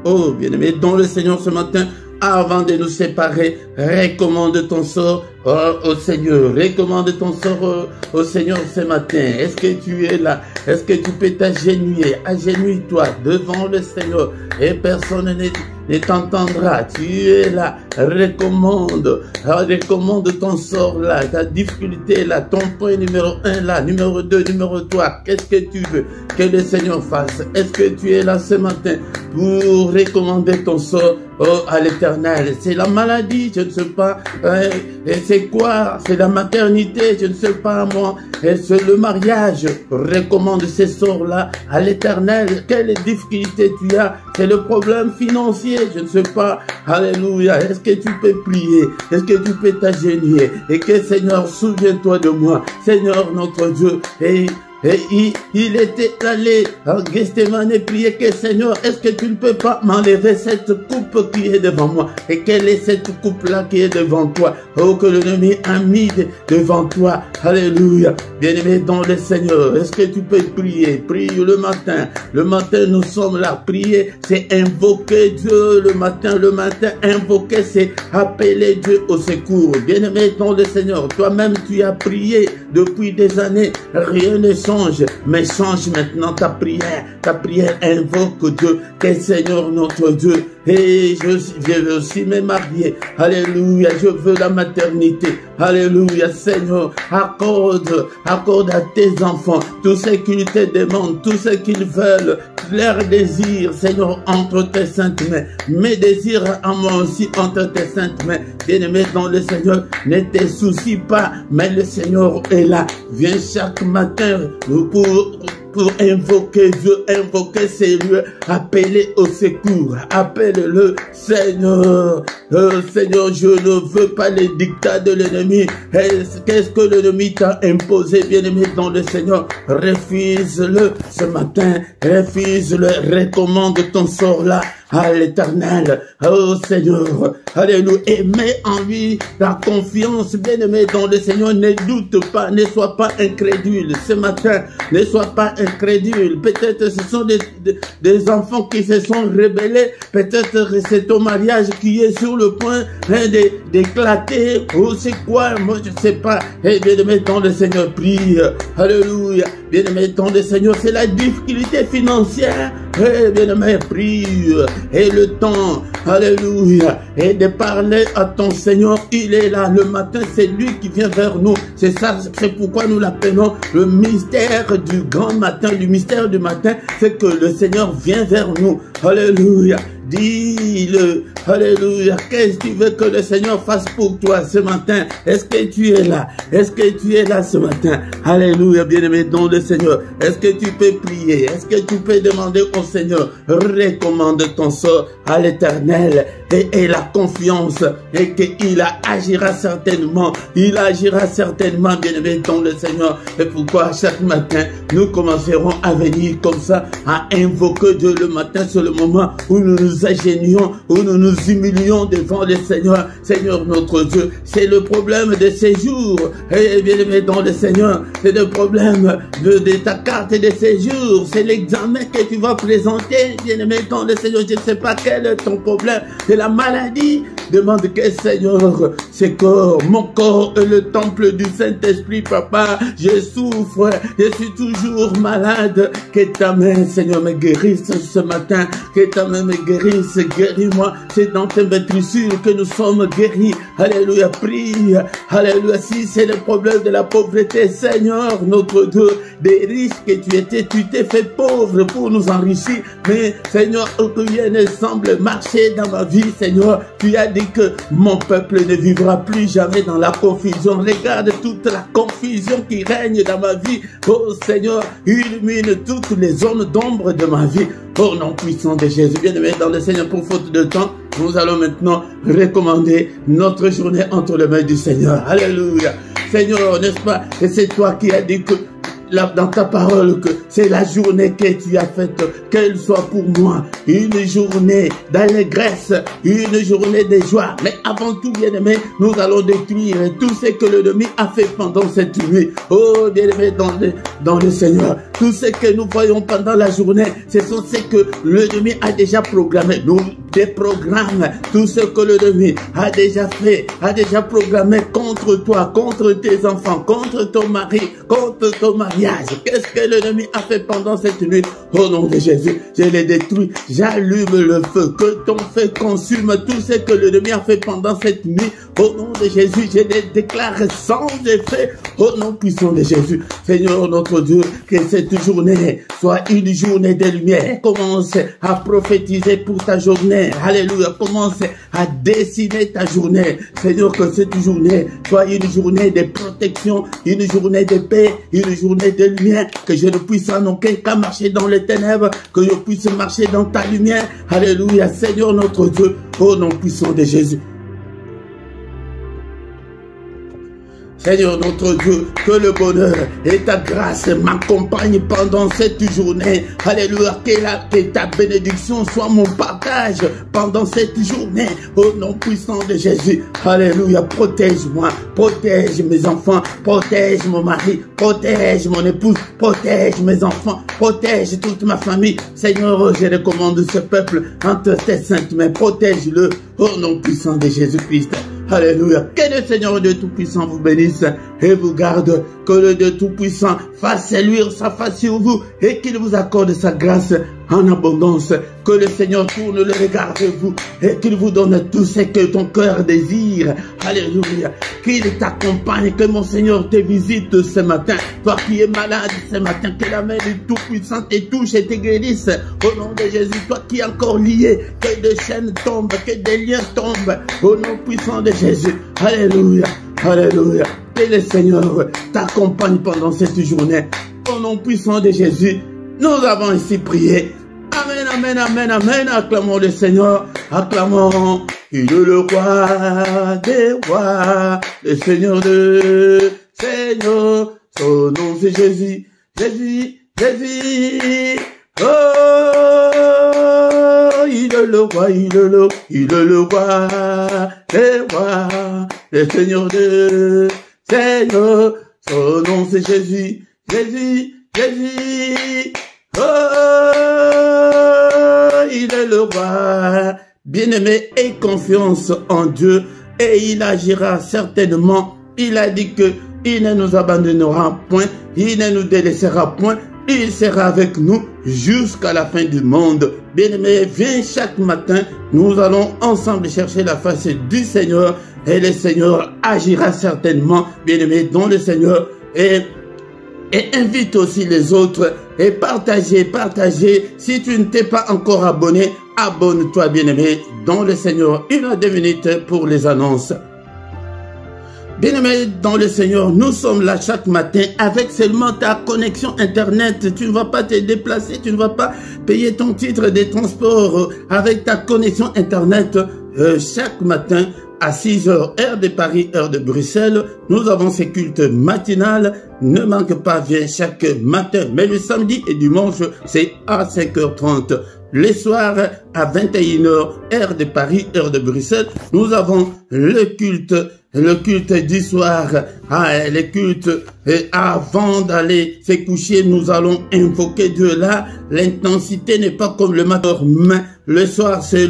Oh, bien-aimé, dans le Seigneur ce matin, avant de nous séparer, recommande ton sort au Seigneur. Recommande ton sort au Seigneur ce matin. Est-ce que tu es là? Est-ce que tu peux t'agenouiller? Agenouille-toi devant le Seigneur et personne ne t'entendra. Tu es là. Recommande ton sort là, ta difficulté là, ton point numéro 1 là, numéro 2, numéro 3. Qu'est-ce que tu veux que le Seigneur fasse? Est-ce que tu es là ce matin pour recommander ton sort à l'Éternel? C'est la maladie, je ne sais pas. Et c'est quoi? C'est la maternité, je ne sais pas moi. Et c'est le mariage. Recommande ces sorts-là à l'Éternel. Quelle difficulté tu as? C'est le problème financier, je ne sais pas. Alléluia. Est-ce que tu peux prier? Est-ce que tu peux t'agenouiller? Et que Seigneur, souviens-toi de moi. Seigneur notre Dieu. Et il était allé à Gethsémane et prier que Seigneur, est-ce que tu ne peux pas m'enlever cette coupe qui est devant moi? Et quelle est cette coupe-là qui est devant toi? Oh, que l'ennemi a mis devant toi. Alléluia. Bien-aimé dans le Seigneur, est-ce que tu peux prier? Prie le matin. Le matin, nous sommes là. Prier, c'est invoquer Dieu le matin. Le matin, invoquer, c'est appeler Dieu au secours. Bien-aimé dans le Seigneur, toi-même, tu as prié depuis des années. Rien ne change, mais change maintenant ta prière. Ta prière invoque Dieu, que Seigneur notre Dieu. Et je veux aussi me marier. Alléluia, je veux la maternité. Alléluia, Seigneur, accorde à tes enfants tout ce qu'ils te demandent, tout ce qu'ils veulent, leurs désirs, Seigneur, entre tes saintes mains. Mes désirs à moi aussi entre tes saintes mains. Bien-aimé dans le Seigneur, ne te soucie pas, mais le Seigneur est là. Viens chaque matin pour invoquer Dieu, invoquer ses lieux, appeler au secours, appelle-le Seigneur. Seigneur, je ne veux pas les dictats de l'ennemi. Qu'est-ce que l'ennemi t'a imposé, bien-aimé dans le Seigneur? Refuse-le ce matin, refuse-le, recommande ton sort là à l'Éternel. Oh Seigneur, alléluia, et mets en lui la confiance, bien-aimé dans le Seigneur. Ne doute pas, ne sois pas incrédule ce matin, ne sois pas incrédule. Peut-être ce sont des enfants qui se sont rebellés, peut-être c'est ton mariage qui est sur le point d'éclater, ou c'est quoi, moi je ne sais pas. Et bien-aimé dans le Seigneur, prie, alléluia, bien-aimé dans le Seigneur, c'est la difficulté financière. Et bien-aimé, prie, et le temps, alléluia, et de parler à ton Seigneur, il est là le matin, c'est lui qui vient vers nous. C'est ça, c'est pourquoi nous l'appelons le mystère du grand matin. Le mystère du matin, c'est que le Seigneur vient vers nous. Alléluia. Dis-le, alléluia. Qu'est-ce que tu veux que le Seigneur fasse pour toi ce matin? Est-ce que tu es là? Est-ce que tu es là ce matin? Alléluia, bien-aimé dans le Seigneur. Est-ce que tu peux prier? Est-ce que tu peux demander au Seigneur? Recommande ton sort à l'Éternel et la confiance et qu'il agira certainement. Il agira certainement, bien-aimé dans le Seigneur. Et pourquoi chaque matin, nous commencerons à venir comme ça, à invoquer Dieu le matin, c'est le moment où nous nous agenouillons, où nous nous humilions devant le Seigneur. Seigneur notre Dieu, c'est le problème de ces jours. Et bien-aimé dans le Seigneur, c'est le problème de ta carte de séjour. C'est l'examen que tu vas présenter, bien-aimé dans le Seigneur. Je ne sais pas quel est ton problème. C'est la maladie. Demande que Seigneur, c'est corps, mon corps est le temple du Saint-Esprit, papa. Je souffre, je suis toujours malade. Que ta main, Seigneur, me guérisse ce matin. Que ta main me guérisse, guéris-moi. C'est dans tes maîtrissures que nous sommes guéris. Alléluia, prie. Alléluia, si c'est le problème de la pauvreté, Seigneur, notre Dieu, des riches que tu t'es fait pauvre pour nous enrichir. Mais Seigneur, rien ne semble marcher dans ma vie, Seigneur. Tu as dit que mon peuple ne vivra plus jamais dans la confusion. Regarde toute la confusion qui règne dans ma vie. Oh Seigneur, illumine toutes les zones d'ombre de ma vie. Au nom puissant de Jésus, bien-aimé dans le Seigneur, pour faute de temps, nous allons maintenant recommander notre journée entre les mains du Seigneur. Alléluia. Seigneur, n'est-ce pas? Et c'est toi qui as dit que dans ta parole que c'est la journée que tu as faite, qu'elle soit pour moi une journée d'allégresse, une journée de joie. Mais avant tout, bien-aimé, nous allons détruire tout ce que l'ennemi a fait pendant cette nuit. Oh, bien-aimé, dans le Seigneur, tout ce que nous voyons pendant la journée, ce sont ce que l'ennemi a déjà programmé. Nous déprogrammons tout ce que l'ennemi a déjà fait, a déjà programmé contre toi, contre tes enfants, contre ton mari, contre ton mariage. Qu'est-ce que l'ennemi a fait pendant cette nuit? Au nom de Jésus, je les détruis. J'allume le feu. Que ton feu consume tout ce que l'ennemi a fait pendant cette nuit. Au nom de Jésus, je les déclare sans effet. Au nom puissant de Jésus. Seigneur notre Dieu, que cette journée soit une journée de lumière. Commence à prophétiser pour ta journée. Alléluia. Commence à dessiner ta journée. Seigneur, que cette journée soit une journée de protection, une journée de paix, une journée de lumière. Que je ne puisse en aucun cas marcher dans les ténèbres, que je puisse marcher dans ta lumière. Alléluia. Seigneur notre Dieu, au nom puissant de Jésus. Seigneur notre Dieu, que le bonheur et ta grâce m'accompagnent pendant cette journée. Alléluia, que ta bénédiction soit mon partage pendant cette journée. Au nom puissant de Jésus. Alléluia, protège-moi, protège mes enfants, protège mon mari, protège mon épouse, protège mes enfants, protège toute ma famille. Seigneur, je recommande ce peuple entre tes saintes mains. Protège-le au nom puissant de Jésus-Christ. Alléluia. Que le Seigneur Dieu Tout-Puissant vous bénisse et vous garde. Que le Dieu Tout-Puissant fasse luire sa face sur vous et qu'il vous accorde sa grâce en abondance. Que le Seigneur tourne le regard vers vous et qu'il vous donne tout ce que ton cœur désire. Alléluia. Qu'il t'accompagne, que mon Seigneur te visite ce matin. Toi qui es malade ce matin, que la main du Tout-Puissant te touche et te guérisse. Au nom de Jésus, toi qui es encore lié, que des chaînes tombent, que des liens tombent. Au nom puissant de Jésus. Alléluia. Alléluia. Que le Seigneur t'accompagne pendant cette journée. Au nom puissant de Jésus, nous avons ici prié. Amen, amen, amen, amen. Acclamons le Seigneur. Acclamons. Il est le roi des rois, le Seigneur de Seigneur. Son nom c'est Jésus. Jésus, Jésus. Oh, il est le roi, il est le roi des rois, le Seigneur de Seigneur. Son nom c'est Jésus. Jésus, Jésus. Oh, il est le roi. Bien-aimé, aie confiance en Dieu et il agira certainement. Il a dit que il ne nous abandonnera point, il ne nous délaissera point, il sera avec nous jusqu'à la fin du monde. Bien-aimé, viens chaque matin, nous allons ensemble chercher la face du Seigneur et le Seigneur agira certainement, bien-aimé, dans le Seigneur. Et invite aussi les autres et partagez. Si tu ne t'es pas encore abonné, abonne-toi, bien-aimé, dans le Seigneur. 1 à 2 minutes pour les annonces. Bien-aimé, dans le Seigneur, nous sommes là chaque matin avec seulement ta connexion Internet. Tu ne vas pas te déplacer, tu ne vas pas payer ton titre de transport avec ta connexion Internet. Chaque matin, à 6 h, heure de Paris, heure de Bruxelles, nous avons ces cultes matinales. Ne manque pas, viens chaque matin. Mais le samedi et dimanche, c'est à 5 h 30. Les soirs, à 21 h, heure de Paris, heure de Bruxelles, nous avons le culte du soir, le culte, et avant d'aller se coucher, nous allons invoquer Dieu. Là, l'intensité n'est pas comme le matin, mais le soir, c'est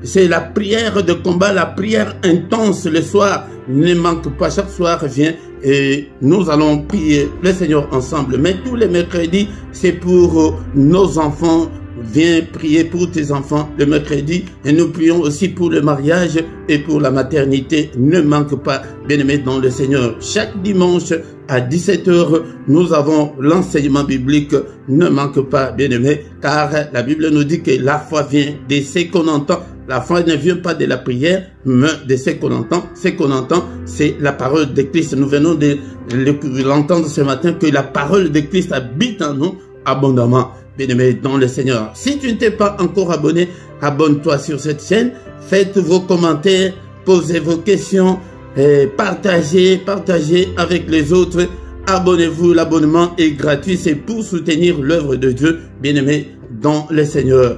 c'est la prière de combat, la prière intense le soir. Ne manque pas, chaque soir, viens et nous allons prier le Seigneur ensemble. Mais tous les mercredis, c'est pour nos enfants. Viens prier pour tes enfants le mercredi et nous prions aussi pour le mariage et pour la maternité. Ne manque pas, bien-aimé dans le Seigneur. Chaque dimanche à 17 h, nous avons l'enseignement biblique. Ne manque pas, bien-aimé, car la Bible nous dit que la foi vient de ce qu'on entend. La foi ne vient pas de la prière, mais de ce qu'on entend. Ce qu'on entend, c'est la parole de Christ. Nous venons de l'entendre ce matin que la parole de Christ habite en nous abondamment. Bien-aimé dans le Seigneur. Si tu ne t'es pas encore abonné, abonne-toi sur cette chaîne. Faites vos commentaires, posez vos questions, partagez avec les autres abonnez-vous. L'abonnement est gratuit. C'est pour soutenir l'œuvre de Dieu, bien-aimé, dans le Seigneur.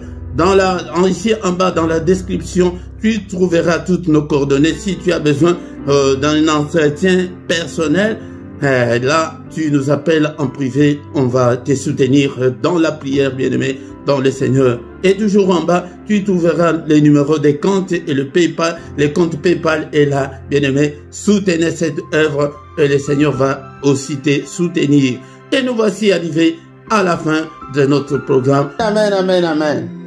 Ici en bas, dans la description, tu trouveras toutes nos coordonnées. Si tu as besoin d'un entretien personnel, là, tu nous appelles en privé. On va te soutenir dans la prière, bien-aimé, dans le Seigneur. Et toujours en bas, tu trouveras les numéros des comptes et le PayPal. Les comptes PayPal est là, bien-aimé. Soutenez cette œuvre et le Seigneur va aussi te soutenir. Et nous voici arrivés à la fin de notre programme. Amen, amen, amen.